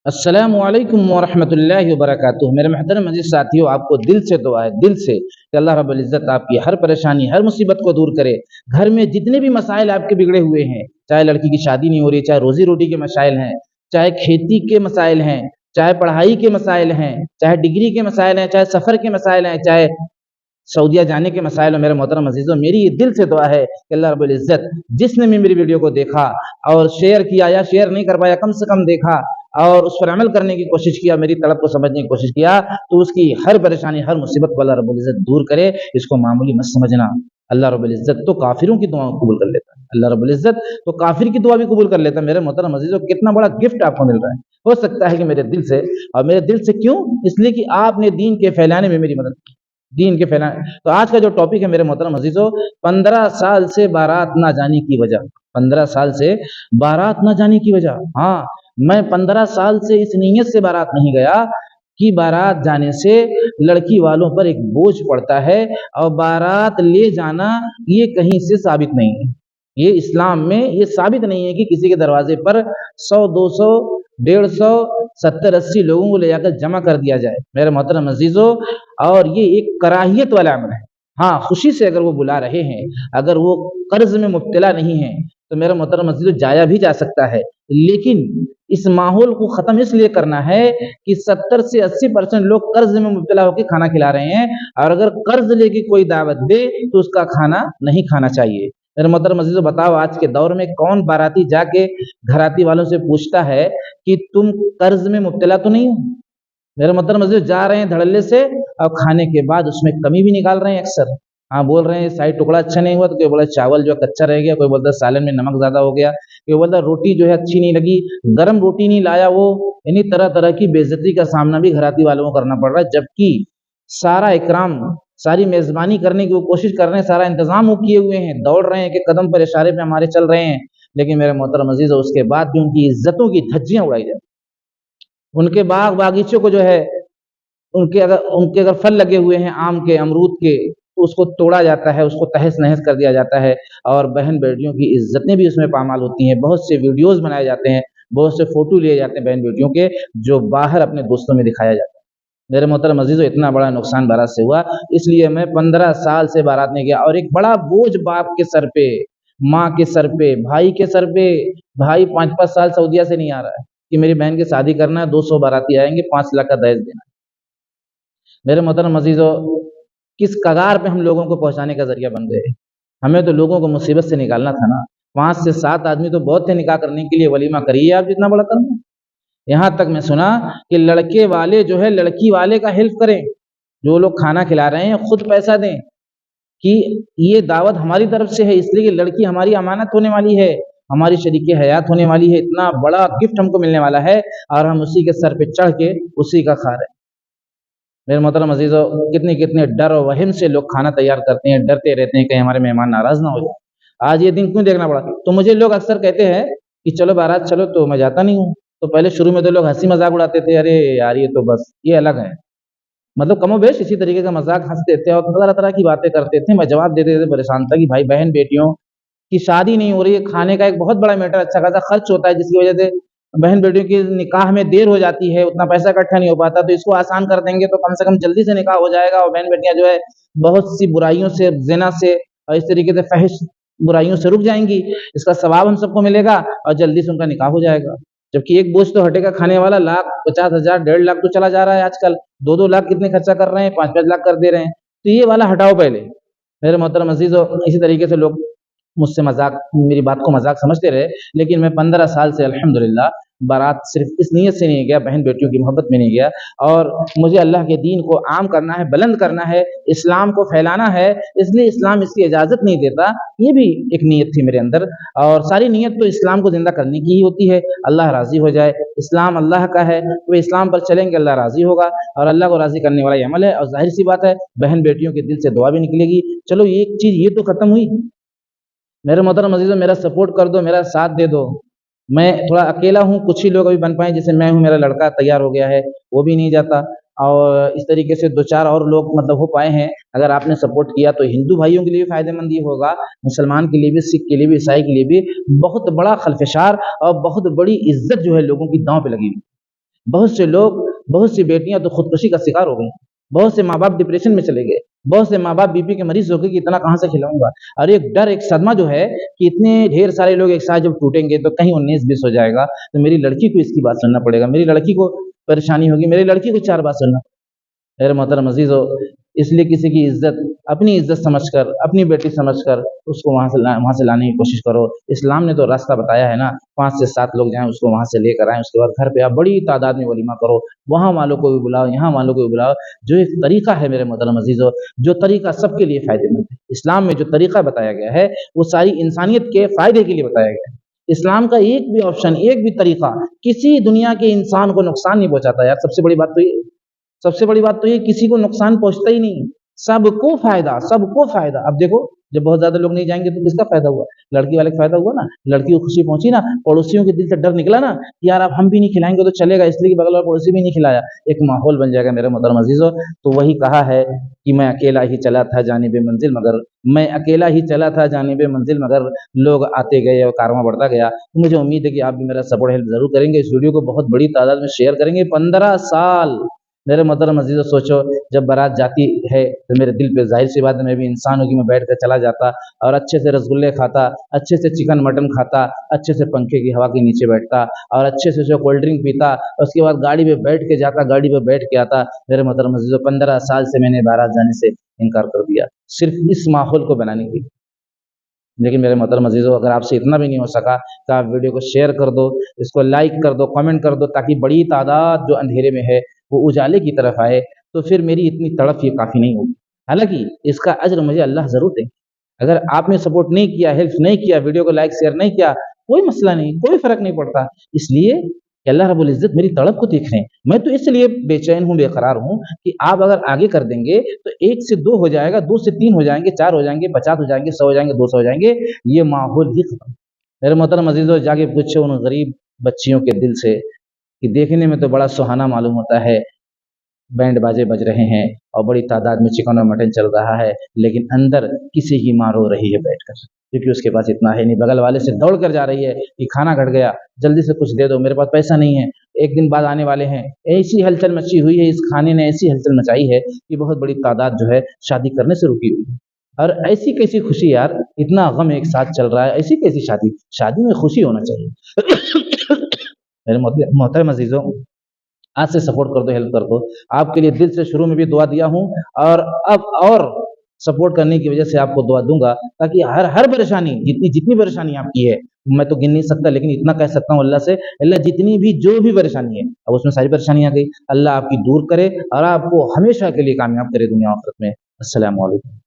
السلام علیکم ورحمۃ اللہ وبرکاتہ۔ میرے محترم عزیز ساتھیوں، آپ کو دل سے دعا ہے، دل سے، کہ اللہ رب العزت آپ کی ہر پریشانی، ہر مصیبت کو دور کرے۔ گھر میں جتنے بھی مسائل آپ کے بگڑے ہوئے ہیں، چاہے لڑکی کی شادی نہیں ہو رہی، چاہے روزی روٹی کے مسائل ہیں، چاہے کھیتی کے مسائل ہیں، چاہے پڑھائی کے مسائل ہیں، چاہے ڈگری کے مسائل ہیں، چاہے سفر کے مسائل ہیں، چاہے سعودیہ جانے کے مسائل ہو، میرے محترم عزیزوں، میری یہ دل سے دعا ہے کہ اللہ رب العزت جس نے بھی میری ویڈیو کو دیکھا اور شیئر کیا یا شیئر نہیں کر پایا، کم سے کم دیکھا اور اس پر عمل کرنے کی کوشش کیا، میری طلب کو سمجھنے کی کوشش کیا، تو اس کی ہر پریشانی، ہر مصیبت کو اللہ رب العزت دور کرے۔ اس کو معمولی مت سمجھنا۔ اللہ رب العزت تو کافروں کی دعا قبول کر لیتا ہے، اللہ رب العزت تو کافر کی دعا بھی قبول کر لیتا ہے۔ میرے محترم عزیزوں، کتنا بڑا گفٹ آپ کو مل رہا ہے۔ ہو سکتا ہے کہ میرے دل سے، اور میرے دل سے کیوں؟ اس لیے کہ آپ نے دین کے پھیلانے میں میری مدد کی، دین کے پھیلانے۔ تو آج کا جو ٹاپک ہے میرے محترم عزیزوں، 15 سال سے بارات نہ جانے کی وجہ، 15 سال سے بارات نہ جانے کی وجہ۔ ہاں، میں 15 سال سے اس نیت سے بارات نہیں گیا کہ بارات جانے سے لڑکی والوں پر ایک بوجھ پڑتا ہے، اور بارات لے جانا یہ کہیں سے ثابت نہیں ہے، یہ اسلام میں یہ ثابت نہیں ہے کہ کسی کے دروازے پر 100 200 150 70 80 لوگوں کو لے جا کر جمع کر دیا جائے، میرے محترم عزیزوں۔ اور یہ ایک کراہیت والا عمل ہے۔ ہاں، خوشی سے اگر وہ بلا رہے ہیں، اگر وہ قرض میں مبتلا نہیں ہیں، تو میرے محترم عزیزوں جایا بھی جا سکتا ہے، لیکن اس ماحول کو ختم اس لیے کرنا ہے کہ 70 سے 80% لوگ قرض میں مبتلا ہو کے کھانا کھلا رہے ہیں، اور اگر قرض لے کے کوئی دعوت دے تو اس کا کھانا نہیں کھانا چاہیے۔ میرے محترم عزیزوں، بتاؤ آج کے دور میں کون باراتی جا کے گھراتی والوں سے پوچھتا ہے کہ تم قرض میں مبتلا تو نہیں ہو؟ میرے محترم عزیزوں، جا رہے ہیں دھڑلے سے، اور کھانے کے بعد اس میں کمی بھی نکال رہے ہیں اکثر۔ ہاں، بول رہے ہیں سائڈ ٹکڑا اچھا نہیں ہوا، تو کوئی بولتا چاول جو کچا رہ گیا، کوئی بولتا سالن میں نمک زیادہ ہو گیا، کوئی بولتا روٹی جو ہے اچھی نہیں لگی، گرم روٹی نہیں لایا وہ، یعنی طرح طرح کی بے عزتی کا سامنا بھی گھراتی والوں کو کرنا پڑ رہا ہے، جبکہ سارا اکرام، ساری میزبانی کرنے کی وہ کوشش کر رہے ہیں، سارا انتظام وہ کیے ہوئے ہیں، دوڑ رہے ہیں کہ قدم پر اشارے پہ ہمارے چل رہے ہیں، لیکن میرے محترم عزیزوں اس کے بعد بھی ان کی عزتوں کی دھجیاں اڑائی جاتی، ان کے باغ باغیچوں کو جو ہے، ان کے اگر پھل لگے ہوئے ہیں آم کے، امرود کے، تو اس کو توڑا جاتا ہے، اس کو تہس نہس کر دیا جاتا ہے، اور بہن بیٹیوں کی عزتیں بھی اس میں پامال ہوتی ہیں۔ بہت سے ویڈیوز بنائے جاتے ہیں، بہت سے فوٹو لیے جاتے ہیں بہن بیٹیوں کے، جو باہر اپنے دوستوں میں دکھایا جاتا ہے۔ میرے محترم عزیزوں، اتنا بڑا نقصان بارات سے ہوا، اس لیے میں 15 سال سے بارات نہیں گیا، اور ایک بڑا بوجھ باپ کے سر پہ، ماں کے سر پہ، بھائی کے سر پہ۔ بھائی 5 سال سعودیہ سے نہیں آ رہا ہے کہ میری بہن کی شادی کرنا ہے، 200 باراتی آئیں گے، 5 لاکھ کا دہیج دینا ہے۔ میرے محترم عزیزوں، کس کگار پہ ہم لوگوں کو پہنچانے کا ذریعہ بن گئے؟ ہمیں تو لوگوں کو مصیبت سے نکالنا تھا نا۔ 5 سے 7 آدمی تو بہت تھے نکاح کرنے کے لیے، ولیمہ کریے آپ جتنا بڑا کرنا ہے۔ یہاں تک میں سنا کہ لڑکے والے جو ہے لڑکی والے کا ہیلپ کریں، جو لوگ کھانا کھلا رہے ہیں خود پیسہ دیں کہ یہ دعوت ہماری طرف سے ہے، اس لیے کہ لڑکی ہماری امانت ہونے والی ہے، ہماری شریک حیات ہونے والی ہے، اتنا بڑا گفٹ ہم کو ملنے والا ہے، اور ہم اسی کے سر پہ چڑھ کے اسی کا کھا رہے ہیں۔ میرے محترم عزیزوں، کتنے کتنے ڈر و وہم سے لوگ کھانا تیار کرتے ہیں، ڈرتے رہتے ہیں کہ ہمارے مہمان ناراض نہ ہو جائے۔ آج یہ دن کیوں دیکھنا پڑا؟ تو مجھے لوگ اکثر کہتے ہیں کہ چلو بارات چلو، تو میں جاتا نہیں ہوں۔ تو پہلے شروع میں تو لوگ ہنسی مذاق اڑاتے تھے، ارے یار یہ تو بس یہ الگ ہے، مطلب کم و بیش اسی طریقے کا مذاق ہنستے تھے، اور طرح طرح کی باتیں کرتے تھے۔ میں جواب دیتے تھے، پریشان تھا کہ بھائی بہن بیٹیوں کی شادی نہیں ہو رہی ہے، کھانے کا ایک بہت بڑا میٹر، اچھا خاصا خرچ ہوتا ہے، جس کی وجہ سے بہن بیٹیوں کی نکاح میں دیر ہو جاتی ہے، اتنا پیسہ اکٹھا نہیں ہو پاتا، تو اس کو آسان کر دیں گے تو کم سے کم جلدی سے نکاح ہو جائے گا، اور بہن بیٹیاں جو ہے بہت سی برائیوں سے، زنا سے اور اس طریقے سے فحش برائیوں سے رک جائیں گی، اس کا ثواب ہم سب کو ملے گا، اور جلدی سے ان کا نکاح ہو جائے گا۔ جبکہ ایک بوجھ تو ہٹے گا کھانے والا، 1,50,000 1.5 لاکھ تو چلا جا رہا ہے آج کل، 2 لاکھ کتنے خرچہ کر رہے ہیں، 5 لاکھ کر دے رہے ہیں، تو یہ والا ہٹاؤ پہلے۔ میرے محترم عزیزوں، اسی طریقے سے لوگ مجھ سے مذاق، میری بات کو مذاق سمجھتے رہے، لیکن میں 15 سال سے الحمدللہ بارات صرف اس نیت سے نہیں گیا، بہن بیٹیوں کی محبت میں نہیں گیا، اور مجھے اللہ کے دین کو عام کرنا ہے، بلند کرنا ہے، اسلام کو پھیلانا ہے، اس لیے اسلام اس کی اجازت نہیں دیتا۔ یہ بھی ایک نیت تھی میرے اندر، اور ساری نیت تو اسلام کو زندہ کرنے کی ہی ہوتی ہے، اللہ راضی ہو جائے۔ اسلام اللہ کا ہے، تو اسلام پر چلیں گے، اللہ راضی ہوگا، اور اللہ کو راضی کرنے والا یہ عمل ہے، اور ظاہر سی بات ہے بہن بیٹیوں کے دل سے دعا بھی نکلے گی۔ چلو ایک چیز یہ تو ختم ہوئی۔ میرے محترم عزیزوں، میرا سپورٹ کر دو، میرا ساتھ دے دو۔ میں تھوڑا اکیلا ہوں، کچھ ہی لوگ ابھی بن پائیں، جیسے میں ہوں، میرا لڑکا تیار ہو گیا ہے، وہ بھی نہیں جاتا، اور اس طریقے سے 2-4 اور لوگ مطلب ہو پائے ہیں۔ اگر آپ نے سپورٹ کیا تو ہندو بھائیوں کے لیے بھی فائدہ مند یہ ہوگا، مسلمان کے لیے بھی، سکھ کے لیے بھی، عیسائی کے لیے بھی بہت بڑا خلفشار اور بہت بڑی عزت جو ہے لوگوں کی داؤں پہ لگی ہوئی۔ بہت سے لوگ، بہت سی بیٹیاں تو خودکشی کا شکار ہو گئی، بہت سے ماں باپ ڈپریشن میں چلے گئے، بہت سے ماں باپ بی پی کے مریض ہو گئے کہ اتنا کہاں سے کھلاؤں گا۔ اور ایک ڈر، ایک صدمہ جو ہے کہ اتنے ڈھیر سارے لوگ ایک ساتھ جب ٹوٹیں گے تو کہیں 19-20 ہو جائے گا تو میری لڑکی کو اس کی بات سننا پڑے گا، میری لڑکی کو پریشانی ہوگی، میری لڑکی کو 4 بات سننا۔ میرے محترم عزیزو، اس لیے کسی کی عزت اپنی عزت سمجھ کر، اپنی بیٹی سمجھ کر اس کو وہاں سے لانے کی کوشش کرو۔ اسلام نے تو راستہ بتایا ہے نا، 5 سے 7 لوگ جائیں اس کو وہاں سے لے کر آئیں، اس کے بعد گھر پہ آپ بڑی تعداد میں ولیمہ کرو، وہاں والوں کو بھی بلاؤ، یہاں والوں کو بھی بلاؤ۔ جو ایک طریقہ ہے میرے محترم عزیزو، جو طریقہ سب کے لیے فائدے مند ہے، اسلام میں جو طریقہ بتایا گیا ہے وہ ساری انسانیت کے فائدے کے لیے بتایا گیا ہے۔ اسلام کا ایک بھی آپشن، ایک بھی طریقہ کسی دنیا کے انسان کو نقصان نہیں پہنچاتا یار۔ سب سے بڑی بات تو یہ، سب سے بڑی بات تو یہ، کسی کو نقصان پہنچتا ہی نہیں، سب کو فائدہ، سب کو فائدہ۔ اب دیکھو جب بہت زیادہ لوگ نہیں جائیں گے تو کس کا فائدہ ہوا؟ لڑکی والے کا فائدہ ہوا نا، لڑکی کو خوشی پہنچی نا، پڑوسیوں کے دل سے ڈر نکلا نا کہ یار اب ہم بھی نہیں کھلائیں گے تو چلے گا، اس لیے کہ بغل والا پڑوسی بھی نہیں کھلایا، ایک ماحول بن جائے گا میرے محترم عزیزو۔ تو وہی کہا ہے کہ میں اکیلا ہی چلا تھا جانب منزل مگر، میں اکیلا ہی چلا تھا جانب منزل مگر لوگ آتے گئے اور کارواں بڑھتا گیا۔ مجھے امید ہے کہ آپ بھی میرا سپورٹ ہیلپ ضرور کریں گے، اس ویڈیو کو بہت بڑی تعداد میں شیئر کریں گے۔ 15 سال میرے محترم عزیزو، سوچو جب بارات جاتی ہے تو میرے دل پہ ظاہر سی بات ہے میں بھی انسان ہوں کہ میں بیٹھ کر چلا جاتا اور اچھے سے رسگلے کھاتا، اچھے سے چکن مٹن کھاتا، اچھے سے پنکھے کی ہوا کے نیچے بیٹھتا اور اچھے سے جو کولڈ ڈرنک پیتا، اس کے بعد گاڑی پہ بیٹھ کے جاتا، گاڑی پہ بیٹھ کے آتا۔ میرے محترم عزیزو، 15 سال سے میں نے بارات جانے سے انکار کر دیا، صرف اس ماحول کو بنانے کے لیے۔ لیکن میرے محترم عزیزو، اگر آپ سے اتنا بھی نہیں ہو سکا تو آپ ویڈیو کو شیئر کر دو، اس کو لائک کر دو، کمنٹ کر دو، تاکہ بڑی تعداد جو اندھیرے میں ہے وہ اجالے کی طرف آئے، تو پھر میری اتنی تڑپ یہ کافی نہیں ہوگی۔ حالانکہ اس کا اجر مجھے اللہ ضرور دے۔ اگر آپ نے سپورٹ نہیں کیا، ہیلپ نہیں کیا، ویڈیو کو لائک شیئر نہیں کیا، کوئی مسئلہ نہیں، کوئی فرق نہیں پڑتا، اس لیے کہ اللہ رب العزت میری تڑپ کو دیکھ رہے ہیں۔ میں تو اس لیے بے چین ہوں، بے قرار ہوں کہ آپ اگر آگے کر دیں گے تو 1 سے 2 ہو جائے گا، 2 سے 3 ہو جائیں گے، 4 ہو جائیں گے، 50 ہو جائیں گے، 100 ہو جائیں گے، 200 ہو جائیں گے، یہ ماحول ہی ختم۔ میرے محترم عزیزو، جا کے پوچھو ان غریب بچیوں کے دل سے کہ دیکھنے میں تو بڑا سہانا معلوم ہوتا ہے، بینڈ باجے بج رہے ہیں اور بڑی تعداد میں چکن اور مٹن چل رہا ہے، لیکن اندر کسی کی ماں رو رہی ہے بیٹھ کر، کیونکہ اس کے پاس اتنا ہے نہیں۔ بغل والے سے دوڑ کر جا رہی ہے کہ کھانا گھٹ گیا، جلدی سے کچھ دے دو، میرے پاس پیسہ نہیں ہے، 1 دن بعد آنے والے ہیں۔ ایسی ہلچل مچی ہوئی ہے، اس کھانے نے ایسی ہلچل مچائی ہے کہ بہت بڑی تعداد جو ہے شادی کرنے سے رکی ہوئی ہے۔ اور ایسی کیسی خوشی یار، اتنا غم ایک ساتھ چل رہا ہے، ایسی کیسی شادی؟ شادی میں خوشی ہونا چاہیے۔ میرے محترم عزیزوں، آج سے سپورٹ کر دو، ہیلپ کر دو۔ آپ کے لیے دل سے شروع میں بھی دعا دیا ہوں اور اب اور سپورٹ کرنے کی وجہ سے آپ کو دعا دوں گا، تاکہ ہر پریشانی، جتنی پریشانی آپ کی ہے، میں تو گن نہیں سکتا، لیکن اتنا کہہ سکتا ہوں اللہ سے، اللہ جتنی بھی جو بھی پریشانی ہے، اب اس میں ساری پریشانیاں گئی، اللہ آپ کی دور کرے اور آپ کو ہمیشہ کے لیے کامیاب کرے دنیا و آخرت میں۔ السلام علیکم۔